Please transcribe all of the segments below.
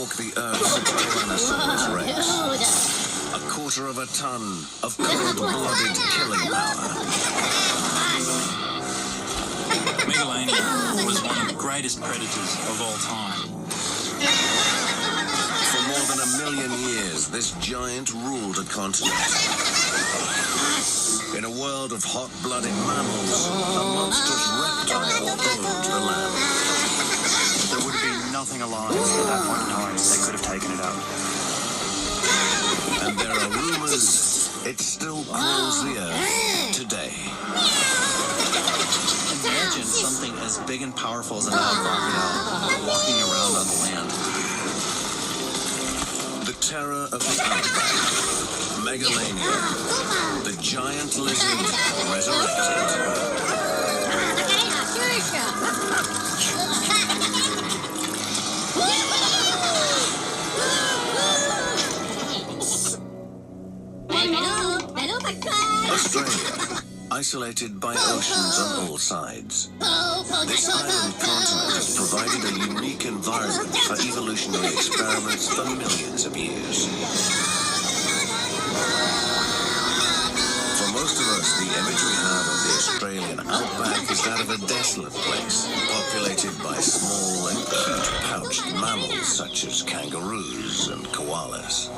walk the earth of Tyrannosaurus Rex. A quarter of a ton of cold-blooded killing power. Megalania was one of the greatest predators of all time. For more than 1 million years, this giant ruled a continent. In a world of hot-blooded mammals, a monstrous reptile owned the land. There would have been nothing alive at that point in time that could have taken it out. And there are rumors it still crawls the earth today. Imagine something as big and powerful as a Nile crocodile walking around on the land. The terror of the outback. Megalania. The giant lizard resurrected. Australia, isolated by oceans on all sides. This island continent has provided a unique environment for evolutionary experiments for millions of years. For most of us, the image we have of the Australian outback is that of a desolate place, populated by small and cute pouched mammals such as kangaroos and koalas.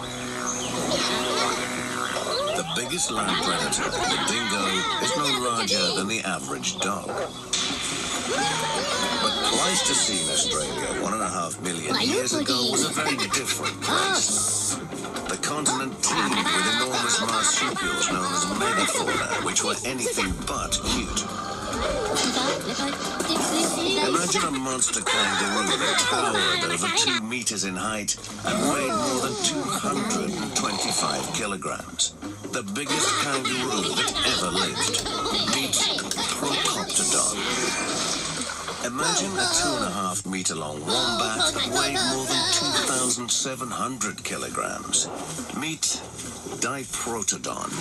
The biggest land predator, the dingo, is no larger than the average dog. But Pleistocene Australia, 1.5 million years ago, was a very different place. The continent teemed with enormous marsupials known as megafauna, which were anything but cute. Imagine a monster kangaroo that towered over 2 meters in height and weighed more than 225 kilograms. The biggest kangaroo that ever lived. Meet Procoptodon. Imagine a 2.5 meter long wombat that weighed more than 2,700 kilograms. Meet Diprotodon.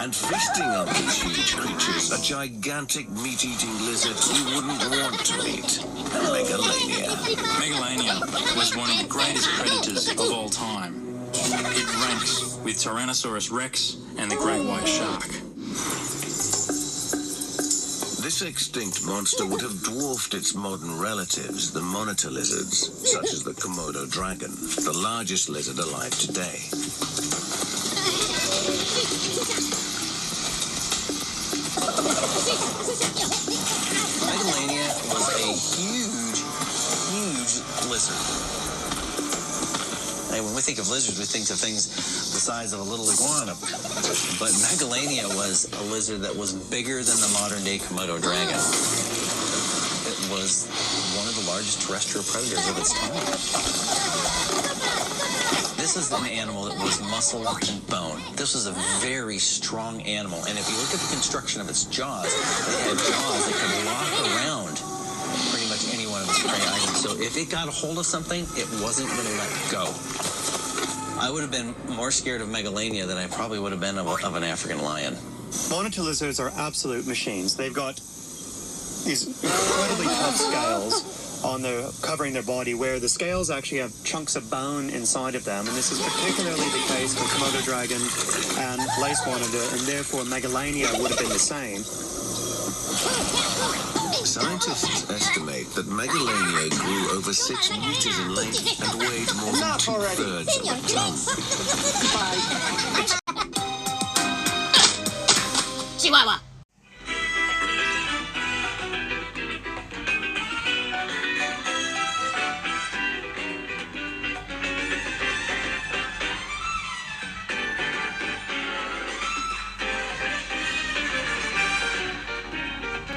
And feasting on these huge creatures, a gigantic meat-eating lizard you wouldn't want to eat. Megalania. Megalania was one of the greatest predators of all time. It ranks with Tyrannosaurus Rex and the great white shark. This extinct monster would have dwarfed its modern relatives, the monitor lizards, such as the Komodo dragon, the largest lizard alive today. Megalania was a huge lizard. Hey, when we think of lizards, we think of things the size of a little iguana. But Megalania was a lizard that was bigger than the modern-day Komodo dragon. It was one of the largest terrestrial predators of its time. This is an animal that was muscle and bone. This was a very strong animal. And if you look at the construction of its jaws, it had jaws that could lock around pretty much any one of its prey items. So if it got a hold of something, it wasn't going to let go. I would have been more scared of Megalania than I probably would have been of an African lion. Monitor lizards are absolute machines. They've got these incredibly tough scales covering their body, where the scales actually have chunks of bone inside of them, and this is particularly the case for Komodo dragon and lace monitor, and therefore Megalania would have been the same. Scientists estimate that Megalania grew over 6 meters in length and weighed more than 2/3 of a ton. Chihuahua.